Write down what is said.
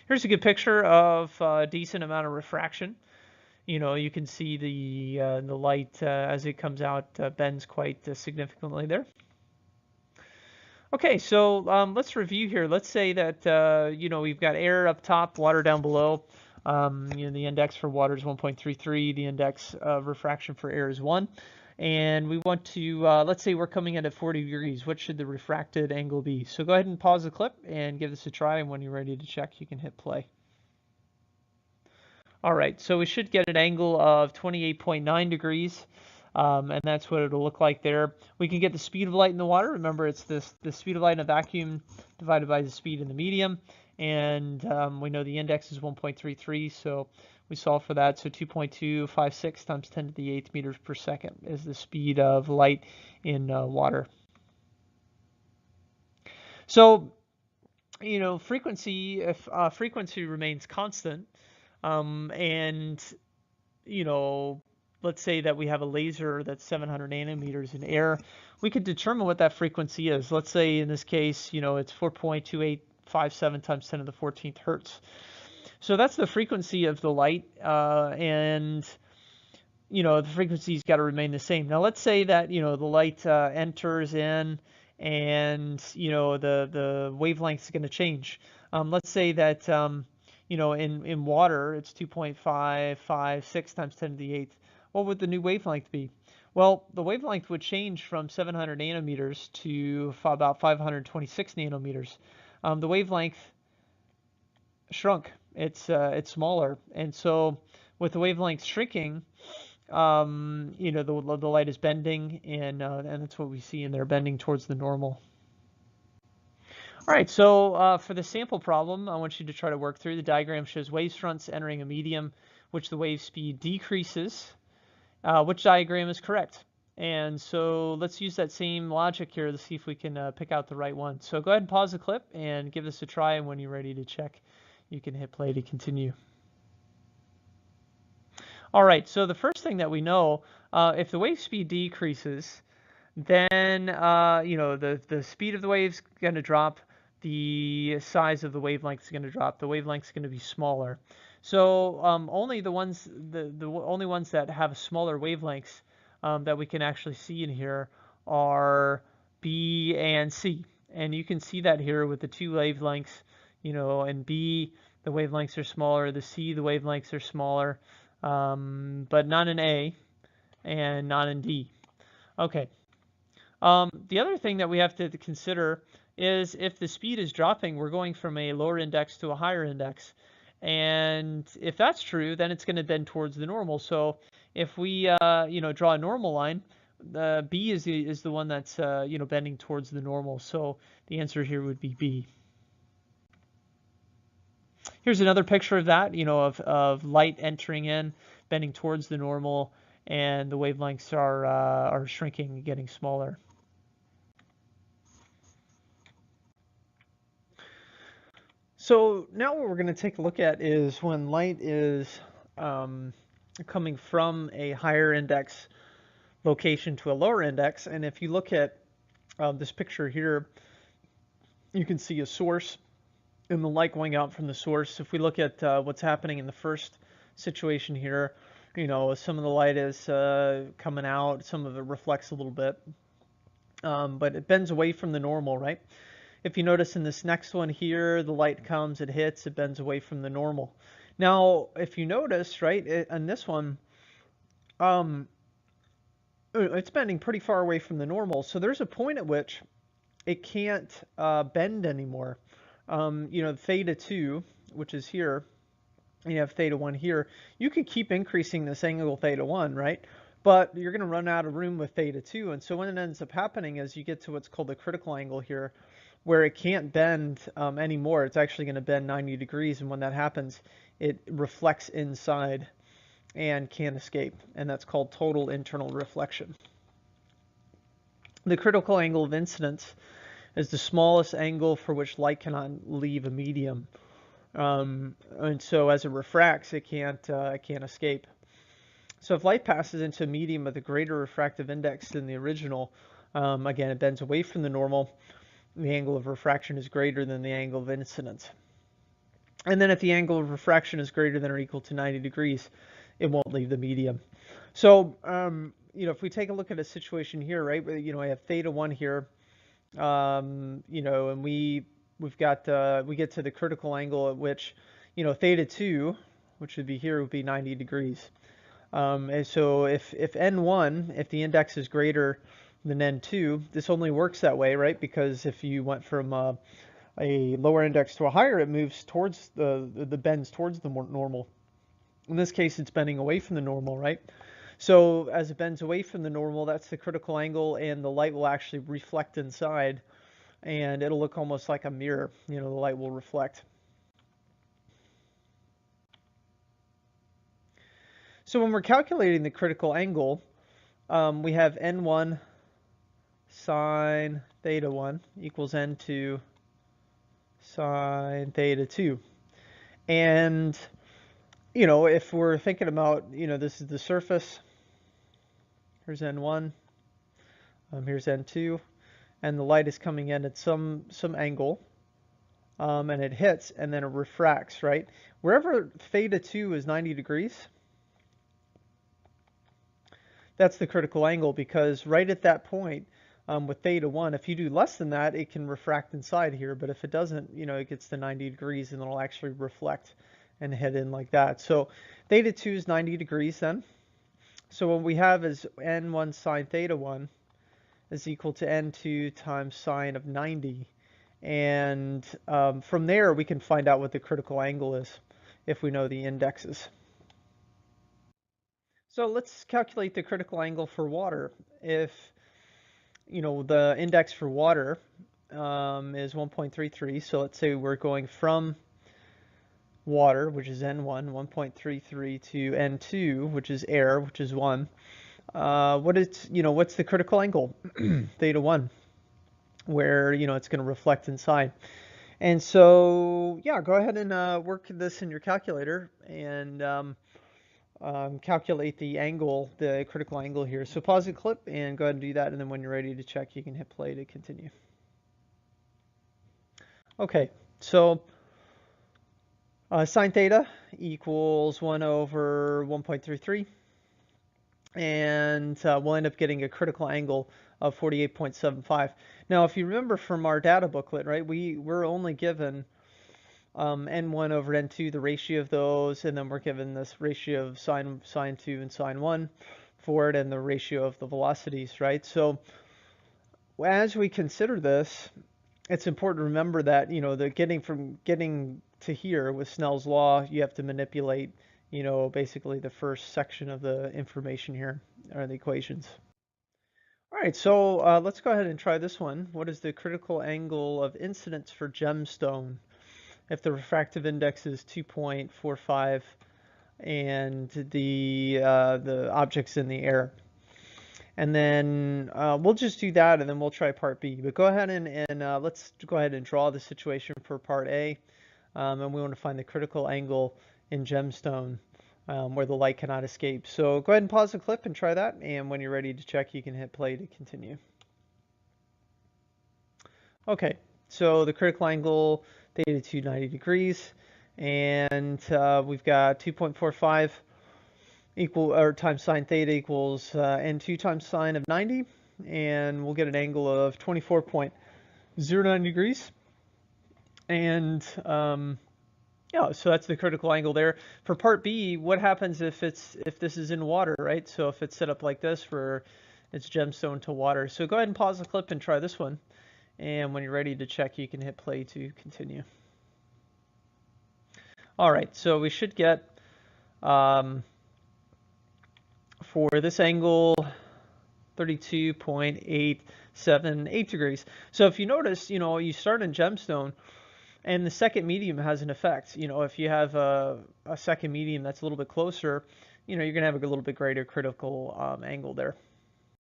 Here's a good picture of a decent amount of refraction. You can see the light as it comes out bends quite significantly there. Okay, so let's review here. Let's say that we've got air up top, water down below. The index for water is 1.33. The index of refraction for air is 1. And we want to, let's say we're coming in at 40 degrees. What should the refracted angle be? So go ahead and pause the clip and give this a try. And when you're ready to check, you can hit play. All right, so we should get an angle of 28.9 degrees. And that's what it'll look like there. We can get the speed of light in the water. Remember, it's the speed of light in a vacuum divided by the speed in the medium. And we know the index is 1.33, so we solve for that. So 2.256 times 10 to the 8th meters per second is the speed of light in water. So, frequency, if frequency remains constant, and, let's say that we have a laser that's 700 nanometers in air, we could determine what that frequency is. Let's say in this case, it's 4.2857 times 10 to the 14th hertz. So that's the frequency of the light, and the frequency's got to remain the same. Now let's say that the light enters in, and the wavelength is going to change. Let's say that in water it's 2.556 times 10 to the 8th. What would the new wavelength be? Well, the wavelength would change from 700 nanometers to about 526 nanometers. The wavelength shrunk. It's smaller, and so with the wavelength shrinking, the light is bending, and that's what we see in there, bending towards the normal. All right, so for the sample problem, I want you to try to work through. The diagram shows wave fronts entering a medium, which the wave speed decreases. Which diagram is correct? And so let's use that same logic here to see if we can pick out the right one. So go ahead and pause the clip and give this a try, and when you're ready to check, you can hit play to continue. All right, so the first thing that we know, if the wave speed decreases, then the speed of the wave is going to drop, the size of the wavelength is going to drop, the wavelength is going to be smaller. So only the only ones that have smaller wavelengths that we can actually see in here are B and C, and you can see that here with the two wavelengths. In B the wavelengths are smaller, the C the wavelengths are smaller, but not in A and not in D. Okay. The other thing that we have to consider is if the speed is dropping, we're going from a lower index to a higher index. And if that's true, then it's going to bend towards the normal. So if we, draw a normal line, the B is the one that's, bending towards the normal. So the answer here would be B. Here's another picture of that, of light entering in, bending towards the normal, and the wavelengths are shrinking, getting smaller. So now what we're going to take a look at is when light is coming from a higher index location to a lower index. And if you look at this picture here, you can see a source and the light going out from the source. If we look at what's happening in the first situation here, some of the light is coming out, some of it reflects a little bit, but it bends away from the normal, right? If you notice in this next one here, the light comes, it hits, it bends away from the normal. Now, if you notice, right, in this one, it's bending pretty far away from the normal. So there's a point at which it can't bend anymore. Theta 2, which is here, and you have theta 1 here. You could keep increasing this angle theta 1, right? But you're going to run out of room with theta 2. And so what it ends up happening is you get to what's called the critical angle here, where it can't bend anymore. It's actually going to bend 90 degrees, and when that happens, it reflects inside and can't escape, and that's called total internal reflection. The critical angle of incidence is the smallest angle for which light cannot leave a medium, and so as it refracts, it can't escape. So if light passes into a medium with a greater refractive index than the original, again, it bends away from the normal. The angle of refraction is greater than the angle of incidence. And then if the angle of refraction is greater than or equal to 90 degrees, it won't leave the medium. So, if we take a look at a situation here, right, where, I have theta 1 here, and we've got, we get to the critical angle at which, theta 2, which would be here, would be 90 degrees. And so if n1, if the index is greater than n2, this only works that way, right? Because if you went from a lower index to a higher, it moves towards the bends towards the more normal. In this case, it's bending away from the normal, right? So as it bends away from the normal, that's the critical angle, and the light will actually reflect inside, and it'll look almost like a mirror. The light will reflect. So when we're calculating the critical angle, we have n1 sine theta 1 equals n2 sine theta 2. And, if we're thinking about, this is the surface, here's n1, here's n2, and the light is coming in at some angle, and it hits, and then it refracts, right? Wherever theta 2 is 90 degrees, that's the critical angle, because right at that point, with theta 1, if you do less than that, it can refract inside here, but if it doesn't, it gets to 90 degrees, and it'll actually reflect and head in like that. So theta 2 is 90 degrees then. So what we have is n1 sine theta 1 is equal to n2 times sine of 90. And from there, we can find out what the critical angle is if we know the indexes. So let's calculate the critical angle for water. If, the index for water is 1.33, so let's say we're going from water, which is N1, 1.33 to N2, which is air, which is 1. What's the critical angle? Theta 1, where, it's going to reflect inside. And so, yeah, go ahead and work this in your calculator and calculate the angle, the critical angle here. So pause the clip and go ahead and do that, and then when you're ready to check, you can hit play to continue. Okay, so sine theta equals 1 over 1.33, and we'll end up getting a critical angle of 48.75. Now, if you remember from our data booklet, right, we're only given n1 over n2, the ratio of those, and then we're given this ratio of sine 2 and sine 1 for it, and the ratio of the velocities, right? So as we consider this, it's important to remember that, the getting to here with Snell's law, you have to manipulate, basically the first section of the information here, or the equations. All right, so let's go ahead and try this one. What is the critical angle of incidence for gemstone if the refractive index is 2.45 and the object's in the air? And then we'll just do that, and then we'll try part B. But go ahead and let's go ahead and draw the situation for part A. And we want to find the critical angle in gemstone where the light cannot escape. So go ahead and pause the clip and try that. And when you're ready to check, you can hit play to continue. Okay, so the critical angle, theta 2, 90 degrees. And we've got 2.45 times sine theta equals n2 times sine of 90, and we'll get an angle of 24.09 degrees. And yeah, so that's the critical angle there. For part B, what happens if this is in water, right? So if it's set up like this where it's gemstone to water. So go ahead and pause the clip and try this one. And when you're ready to check, you can hit play to continue. All right, so we should get for this angle 32.878 degrees. So if you notice, you start in gemstone, and the second medium has an effect. If you have a second medium that's a little bit closer, you're going to have a little bit greater critical angle there.